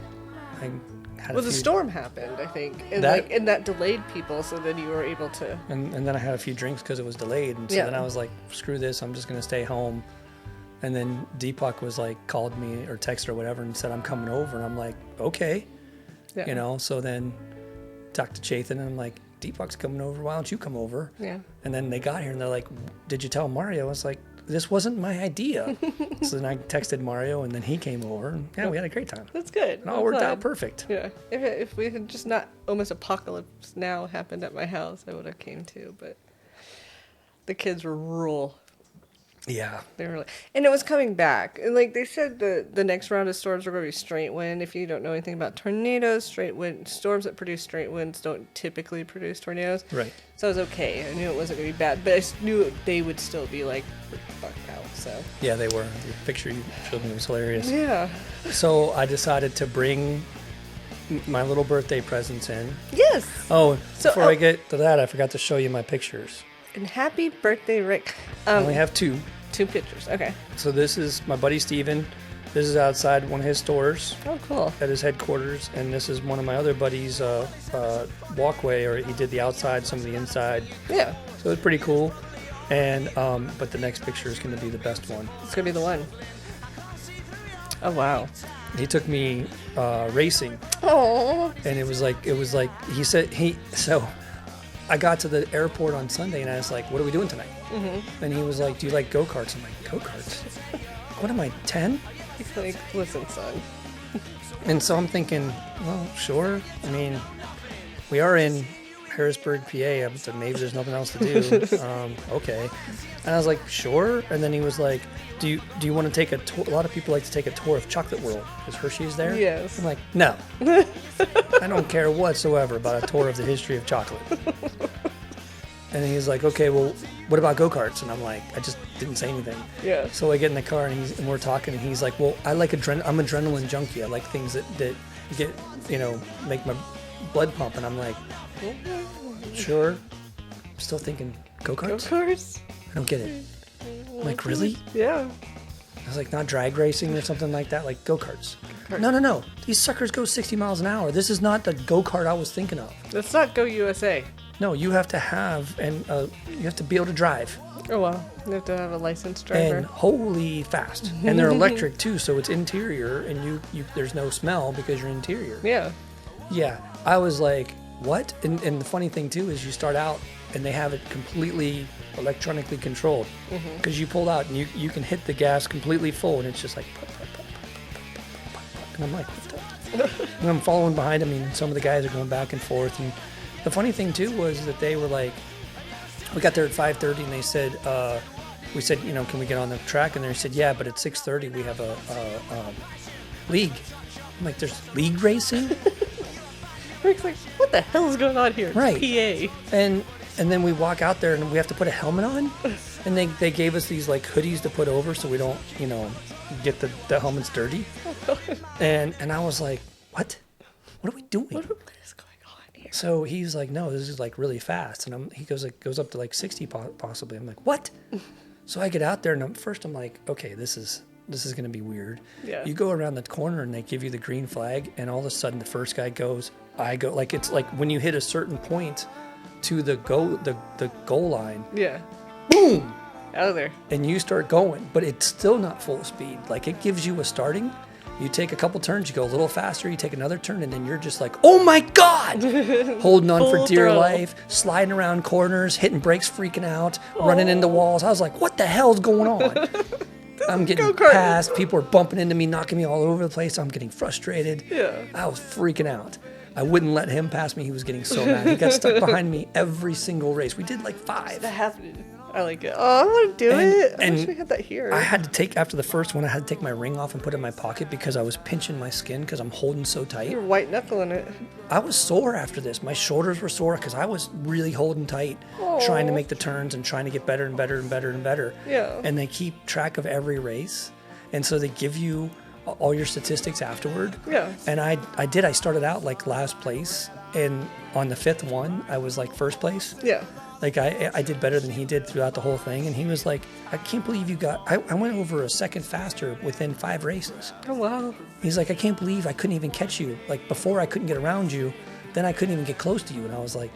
had Well, a the few, storm happened, I think, and that delayed people, so then you were able to. and then I had a few drinks because it was delayed, and so then I was like, screw this, I'm just gonna stay home. And then Deepak was like, called me or texted or whatever and said, I'm coming over, and I'm like, okay, Yeah. you know. So then talked to Chathan, and I'm like, Deepak's coming over, why don't you come over? Yeah. And then they got here and they're like, did you tell Mario? I was like, this wasn't my idea. So then I texted Mario, and then he came over, and yeah, we had a great time. That's good. It all worked out perfect. Yeah. If we had just not almost apocalypse now happened at my house, I would have came too. But the kids were rural. Yeah. They were like, and it was coming back. And like they said, the next round of storms were going to be straight wind. If you don't know anything about tornadoes, straight wind storms that produce straight winds don't typically produce tornadoes. Right. So I was okay. I knew it wasn't going to be bad, but I knew they would still be like fucked out. So Yeah, they were. The picture you showed me was hilarious. yeah. So I decided to bring my little birthday presents in. Yes. Oh, So- before I get to that, I forgot to show you my pictures. And happy birthday, Rick. I only have two. 2 pictures. Okay. So this is my buddy Steven. This is outside one of his stores Oh, cool. at his headquarters, and this is one of my other buddies' walkway, or he did the outside, some of the inside. Yeah. So it's pretty cool. And but the next picture is going to be the best one. It's going to be the one. Oh, wow. He took me racing, Oh. and it was like he said so. I got to the airport on Sunday, and I was like, "What are we doing tonight?" Mm-hmm. And he was like, "Do you like go-karts?" I'm like, "Go-karts? What am I, 10?" He's like, listen, son. And so I'm thinking, well, sure. I mean, we are in Harrisburg, PA, so maybe there's nothing else to do. Okay. And I was like, sure. And then he was like, do you want to take a tour? A lot of people like to take a tour of Chocolate World. Is Hershey's there? Yes. I'm like, no. I don't care whatsoever about a tour of the history of chocolate. And he's like, okay, well, what about go-karts? And I'm like, I just didn't say anything. Yeah. So I get in the car, and we're talking, and he's like, well, I like I'm adrenaline junkie. I like things that get, make my blood pump. And I'm like, sure. I'm still thinking, go-karts? Go-karts? I don't get it. I'm like, really? Yeah. I was like, not drag racing or something like that, like go-karts. No. These suckers go 60 miles an hour. This is not the go-kart I was thinking of. Let's not go USA. No, you have to have, you have to be able to drive. Oh, well. You have to have a licensed driver. And holy fast. And they're electric too, so it's interior, and you there's no smell because you're interior. Yeah. Yeah, I was like, what? And the funny thing too is you start out and they have it completely electronically controlled, because you pull out and you can hit the gas completely full, and it's just like pop, pop, pop, pop, pop, pop, pop, and I'm like, what the? And I'm following behind them, and some of the guys are going back and forth. And the funny thing too was that they were like, we got there at 5:30, and they said, we said, can we get on the track? And they said, yeah, but at 6:30 we have a league. I'm like, there's league racing? Rick's like, what the hell is going on here? It's Right. PA. And then we walk out there, and we have to put a helmet on, and they gave us these like hoodies to put over so we don't get the helmets dirty. And I was like, what are we doing? What is going on here? So he's like, no, this is like really fast. And he goes up to like 60 possibly. I'm like, what? So I get out there, and I'm like, okay, this is going to be weird. Yeah. You go around the corner, and they give you the green flag, and all of a sudden the first guy goes, I go. Like, it's like when you hit a certain point to the goal line, Yeah. boom, Out of there. and you start going, but it's still not full speed. Like, it gives you a starting. You take a couple turns, you go a little faster, you take another turn, and then you're just like, oh my God! Holding on for Full dear throttle. life, sliding around corners, hitting brakes, freaking out, running into walls. I was like, what the hell's going on? I'm getting go-kart. passed. People are bumping into me, knocking me all over the place. I'm getting frustrated. Yeah. I was freaking out. I wouldn't let him pass me. He was getting so mad. He got stuck behind me every single race. We did like 5. That happened. I like it. Oh, I want to do it. I wish and we had that here. I had to take, after the first one, I had to take my ring off and put it in my pocket because I was pinching my skin because I'm holding so tight. You're white knuckling it. I was sore after this. My shoulders were sore because I was really holding tight, trying to make the turns and trying to get better and better and better and better. Yeah. And they keep track of every race. And so they give you all your statistics afterward. Yeah. And I started out like last place, and on the 5th one, I was like first place. Yeah. Like I did better than he did throughout the whole thing, and he was like, I can't believe you got, I went over a second faster within 5 races. Oh, wow. He's like, I can't believe I couldn't even catch you. Like before I couldn't get around you, then I couldn't even get close to you. And I was like,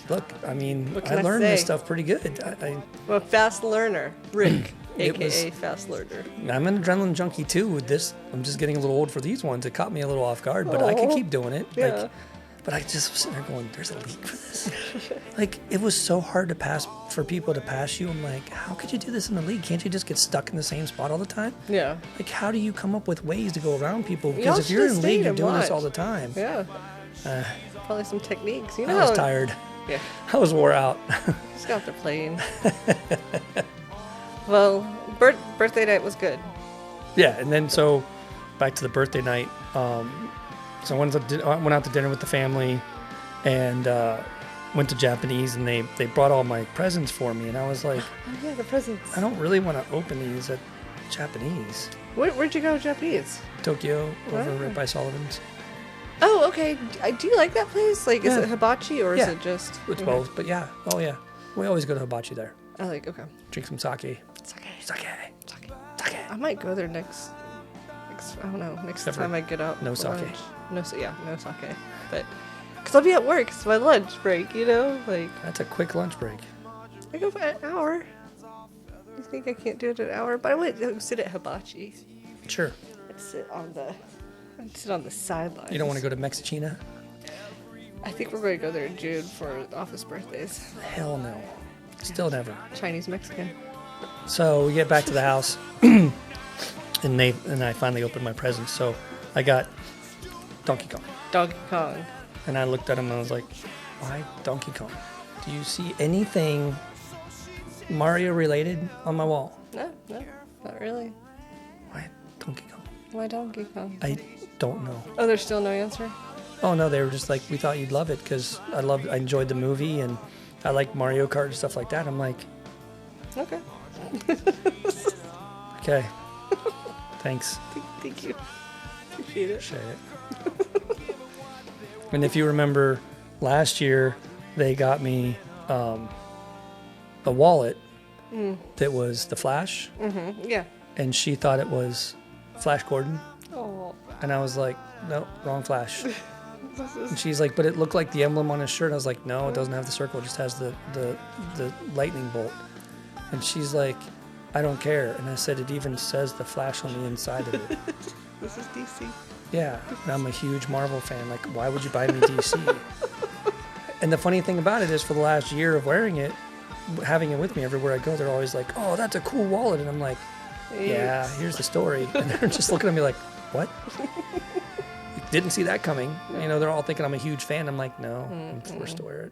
look, I mean, I learned this stuff pretty good. I'm a fast learner, Rick, a.k.a. fast learner. I'm an adrenaline junkie too with this. I'm just getting a little old for these ones. It caught me a little off guard, but I could keep doing it. Yeah. Like, but I just was sitting there going, there's a league for this. Like, it was so hard to pass, for people to pass you. I'm like, how could you do this in the league? Can't you just get stuck in the same spot all the time? Yeah. Like, how do you come up with ways to go around people? Because if you're in the league, you're doing this all the time. Yeah. Probably some techniques. You know, I was tired. Yeah. I was wore out. Just got off the plane. Well, birthday night was good. Yeah, and then so back to the birthday night. So I went out to dinner with the family, and went to Japanese, and they brought all my presents for me, and I was like, oh yeah, the presents. I don't really want to open these at Japanese. Where'd you go to Japanese? Tokyo, over right by Sullivan's. Oh, okay. Do you like that place? Like, is it hibachi or is it just? It's both, but yeah. Oh yeah. We always go to hibachi there. I like. Okay. Drink some sake. Sake. I might go there next. I don't know. Next time I get out. No sake. Lunch. No sake. But because I'll be at work, it's my lunch break. You know, like. That's a quick lunch break. I go for an hour. You think I can't do it an hour? But I would sit at hibachi. Sure. I'd sit on the sidelines. You don't want to go to Mexicina? I think we're going to go there in June for office birthdays. Hell no. Still never. Chinese Mexican. So we get back to the house, and I finally opened my presents. So I got Donkey Kong. Donkey Kong. And I looked at him and I was like, why Donkey Kong? Do you see anything Mario related on my wall? No, not really. Why Donkey Kong? Why Donkey Kong? I don't know. Oh, there's still no answer? Oh no, they were just like, we thought you'd love it because I enjoyed the movie and I like Mario Kart and stuff like that. I'm like, okay. Okay. Thanks. Thank you. Appreciate it. Appreciate it. And if you remember, last year they got me a wallet that was the Flash. Mm-hmm. Yeah. And she thought it was Flash Gordon. Oh. And I was like, no, wrong Flash. And she's like, but it looked like the emblem on his shirt. I was like, no, it doesn't have the circle. It just has the lightning bolt. And she's like, I don't care. And I said, it even says the Flash on the inside of it. This is DC. Yeah. And I'm a huge Marvel fan. Like, why would you buy me DC? And the funny thing about it is, for the last year of wearing it, having it with me everywhere I go, they're always like, oh, that's a cool wallet. And I'm like, yeah, here's the story. And they're just looking at me like, what? Didn't see that coming. You know, they're all thinking I'm a huge fan. I'm like, no, I'm forced to wear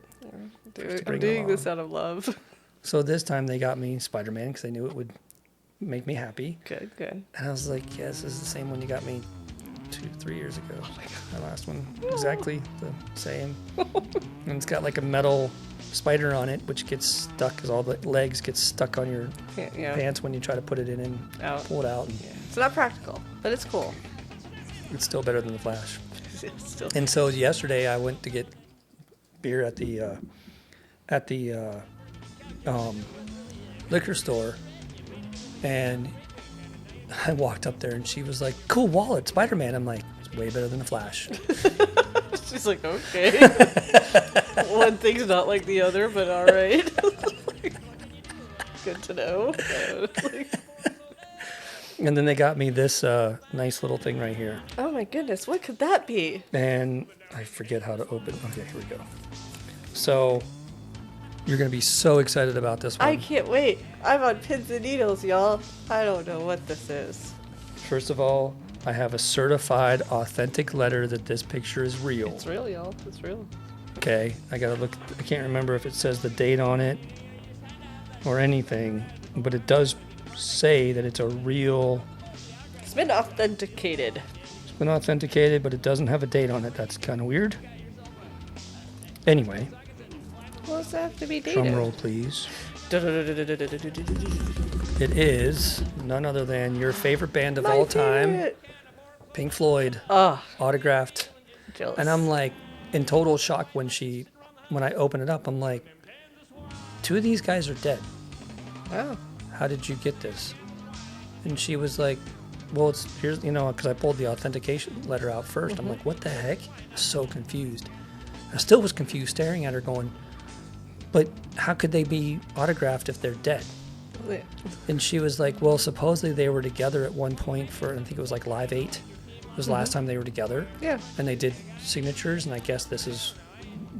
it. I'm doing this out of love. So this time they got me Spider-Man because they knew it would make me happy. Good. And I was like, yeah, this is the same one you got me 2-3 years ago. Oh my God. My last one. Exactly the same. And it's got like a metal spider on it, which gets stuck because all the legs get stuck on your pants when you try to put it in and pull it out. And it's not practical, but it's cool. It's still better than the Flash. And so yesterday I went to get beer at the liquor store, and I walked up there and she was like, cool wallet, Spider-Man. I'm like, it's way better than the Flash. She's like, okay. One thing's not like the other, but all right. Good to know. And then they got me this nice little thing right here. Oh my goodness, what could that be? And I forget how to open. Okay, here we go. So you're going to be so excited about this one. I can't wait. I'm on pins and needles, y'all. I don't know what this is. First of all, I have a certified, authentic letter that this picture is real. It's real, y'all. It's real. Okay, I got to look. I can't remember if it says the date on it or anything, but it does say that it's a real. It's been authenticated. It's been authenticated, but it doesn't have a date on it. That's kind of weird. Anyway. Well, does that have to be dated? Drum roll, please. It is none other than your favorite band of My all time, favorite. Pink Floyd, Oh, autographed. jealous. And I'm like in total shock when I open it up. I'm like, 2 of these guys are dead. Oh. How did you get this? And she was like, well, here's, because I pulled the authentication letter out 1st. I'm like, what the heck? I was so confused. I still was confused staring at her going, but how could they be autographed if they're dead? Yeah. And she was like, well, supposedly they were together at one point for, I think it was like Live 8. It was the last time they were together. Yeah. And they did signatures, and I guess this is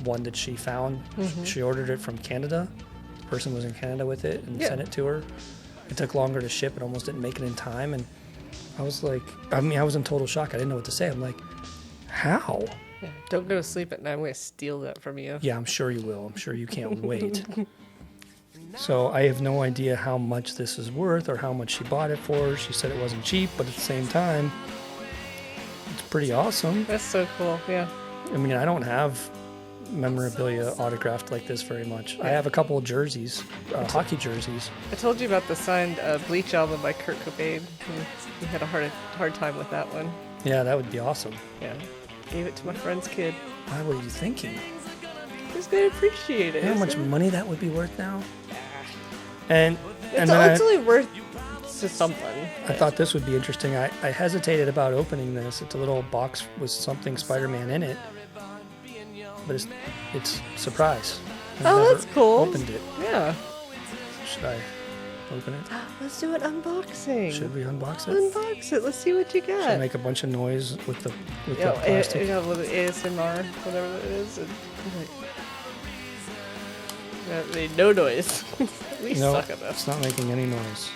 one that she found. She ordered it from Canada. The person was in Canada with it and sent it to her. It took longer to ship. It almost didn't make it in time. And I was like, I was in total shock. I didn't know what to say. I'm like, how? Yeah. Don't go to sleep at night. I'm going to steal that from you. Yeah, I'm sure you will. I'm sure you can't wait. So I have no idea how much this is worth or how much she bought it for. She said it wasn't cheap, but at the same time, it's pretty awesome. That's so cool. Yeah. I mean, I don't have memorabilia autographed like this very much. I have a couple of jerseys, hockey jerseys. I told you about the signed Bleach album by Kurt Cobain. We had a hard time with that one. Yeah, that would be awesome. Yeah. Gave it to my friend's kid. Why were you thinking? He's going to appreciate it. You know how much money that would be worth now? And It's then only worth to something. I thought this would be interesting. I hesitated about opening this. It's a little box with something Spider-Man in it. But it's surprise. I've Oh, never that's cool. Opened it. Yeah. Should I open it? Let's do an unboxing. Should we unbox it? Unbox it. Let's see what you got. Should I make a bunch of noise with the With plastic? with ASMR, whatever that is. And that made no noise. We suck at It's this. not making any noise.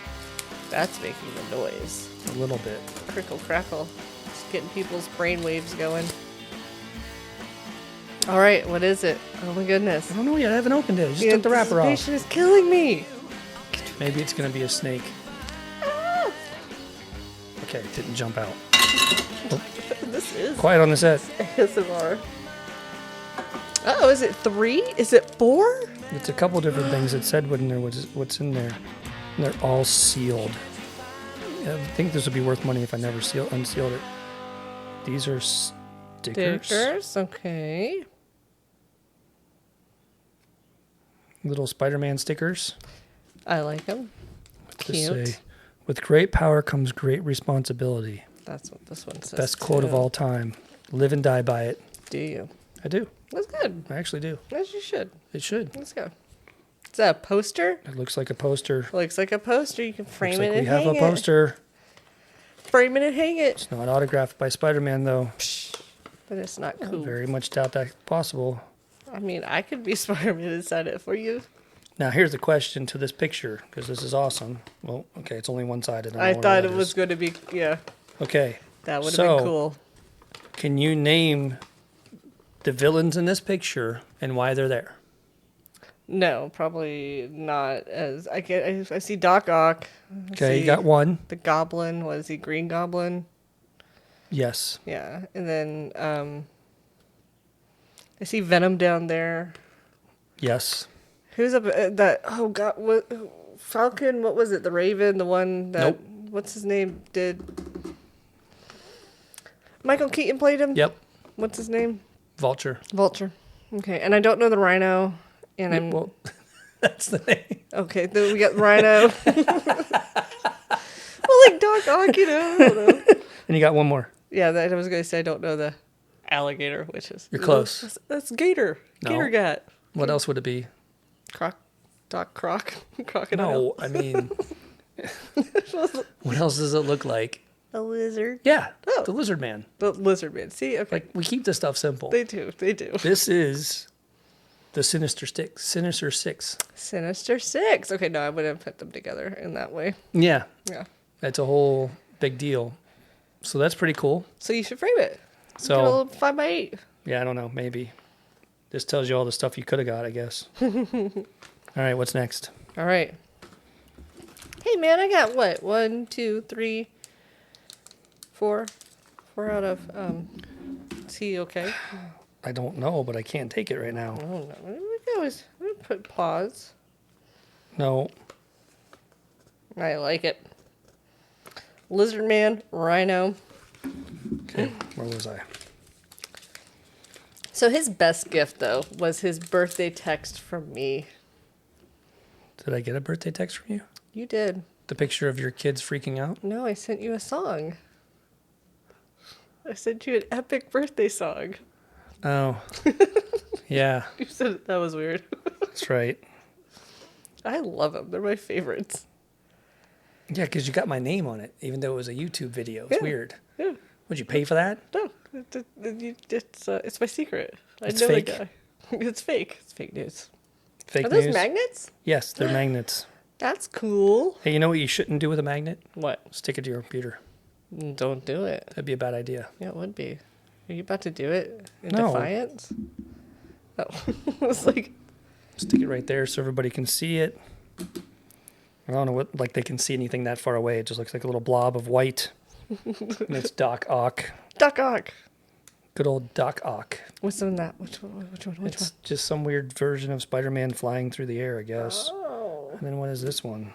That's making the noise. A little bit. Crickle crackle. Just getting people's brain waves going. All right, what is it? Oh my goodness. I don't know yet. I haven't opened it. I just took the wrapper off. Anticipation is killing me. Maybe it's going to be a snake. Okay, it didn't jump out. This is Quiet on the set. ASMR. Oh, is it 3? Is it 4? It's a couple different things. It said when there was what's in there. And they're all sealed. I think this would be worth money if I never unsealed it. These are stickers. Stickers, okay. Little Spider-Man stickers. I like them. What's this say? With great power comes great responsibility. That's what this one says. Best quote of all time. Live and die by it. Do you? I do. That's good. I actually do. As you should. It should. Let's go. Is that a poster? It looks like a poster. Looks like a poster. You can frame Looks it like and we have hang a it. poster. Frame it and hang it. It's not autographed by Spider-Man, though. But it's not I cool. very much doubt that's possible. I mean, I could be Spider-Man and sign it for you. Now, here's the question to this picture, because this is awesome. Well, okay, it's only one-sided. I thought it was going to be, yeah. Okay. That would have been cool. Can you name the villains in this picture and why they're there? No, probably not. As I see Doc Ock. Okay, you got one. The Goblin. What is he? Green Goblin. Yes. Yeah, and then I see Venom down there. Yes. Who's up? That oh god, what Falcon? What was it? The Raven, the one that what's his name did? Michael Keaton played him. Yep. What's his name? Vulture. Vulture. Okay, and I don't know the Rhino. And I'm Well, that's the name. okay. Then we got Rhino. Well, like Doc Ock, you know. I don't know. And you got one more. Yeah, that I was gonna say I don't know the alligator, which is You're close. That's Gator. No. Gator Gat. What else would it be? Doc Crocodile. No, I mean, what else does it look like? A lizard. Yeah, Oh. the Lizard Man. The lizard man. See, okay. Like, we keep this stuff simple. They do. This is the Sinister Six. Sinister Six. Sinister Six. Okay, no, I wouldn't put them together in that way. Yeah, Yeah. that's a whole big deal. So that's pretty cool. So you should frame it. So Get a little 5x8. yeah, I don't know, maybe. This tells you all the stuff you could have got, I guess. All right, what's next? All right. Hey, man, I got what? 1, 2, 3, 4. 4 out of, is he okay? I don't know, but I can't take it right now. I don't know. We can always put pause. No. I like it. Lizard Man, Rhino. Okay, where was I? So his best gift, though, was his birthday text from me. Did I get a birthday text from you? You did. The picture of your kids freaking out? No, I sent you a song. I sent you an epic birthday song. Oh. Yeah. You said that was weird. That's right. I love them. They're my favorites. Yeah, because you got my name on it, even though it was a YouTube video. It's weird. Yeah. Would you pay for that? No, it's my secret. It's know fake? the guy. It's fake. It's fake news. Fake Are those news? magnets? Yes, they're magnets. That's cool. Hey, you know what you shouldn't do with a magnet? What? Stick it to your computer. Don't do it. That'd be a bad idea. Yeah, it would be. Are you about to do it in No. defiance? Oh, I was like, Stick it right there so everybody can see it. I don't know what, like they can see anything that far away. It just looks like a little blob of white. And it's Doc Ock. Duck Ock. Good old Doc Ock. What's in that? Which one? It's just some weird version of Spider-Man flying through the air, I guess. Oh, And then what is this one?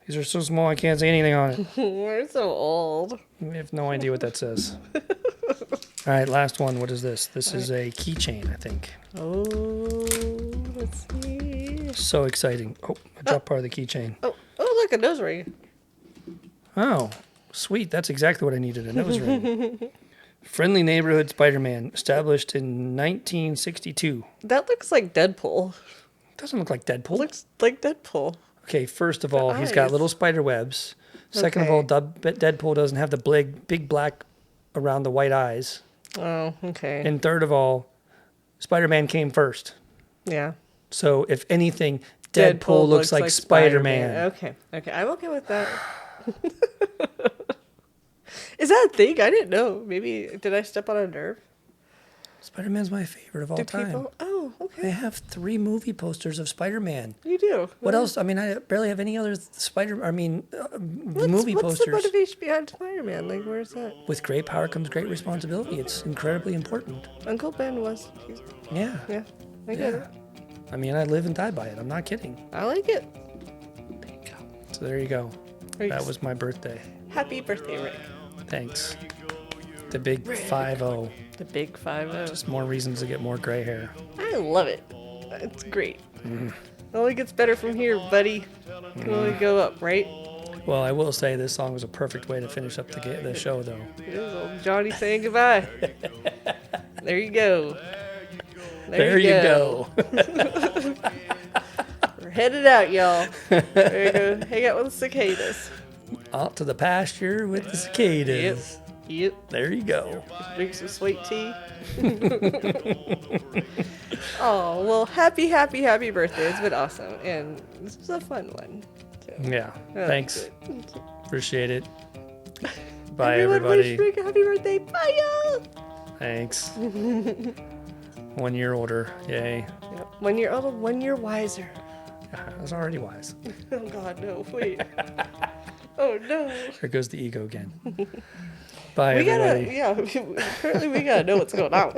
These are so small I can't see anything on it. we're so old. We have no idea what that says. All right, last one. What is this? This is a keychain, I think. Oh, let's see. So exciting. Oh, I dropped part of the keychain. Oh, look, a nose ring. Oh, sweet. That's exactly what I needed, a nose ring. Friendly Neighborhood Spider-Man, established in 1962. That looks like Deadpool. Doesn't look like Deadpool. Looks like Deadpool. Okay, first of all, he's got eyes. little spider webs. Second of Okay. all, Deadpool doesn't have the big black around the white eyes. Oh, okay. And third of all, Spider-Man came first. Yeah. So if anything, Deadpool looks like Spider-Man. Okay, I'm okay with that. Is that a thing? I didn't know. Maybe, did I step on a nerve? Spider-Man's my favorite of all Do time. people? Oh, I okay. have 3 movie posters of Spider-Man. You do. What else? I mean, I barely have any other movie What's posters. the motivation behind Spider-Man? Like, where's that? With great power comes great responsibility. It's incredibly important. Uncle Ben was. Yeah. Yeah, I get Yeah. it. I mean, I live and die by it. I'm not kidding. I like it. So there you go. Rick, That was my birthday. happy birthday, Rick. Thanks. The big 5-0. The big 5-0. Just more reasons to get more gray hair. I love it. It's great. It only gets better from here, buddy. It can only go up, right? Well, I will say this song was a perfect way to finish up the show, though. It is old Johnny saying goodbye. There you go. There you go. We're headed out, y'all. There you go. Hang out with the cicadas. Out to the pasture with the cicadas. Yep. There you go. Drink some sweet tea. Oh, well, happy birthday. It's been awesome. And this was a fun one. So, Yeah. I Thanks. liked it. Appreciate it. Bye, Everyone wish everybody. Rick a happy birthday. Bye, y'all. Thanks. 1 year older. Yay. Yep. 1 year old, 1 year wiser. I was already wise. Oh, God, no. Wait. Oh, no. There goes the ego again. Bye, We everybody. gotta, yeah, apparently we gotta know what's going on.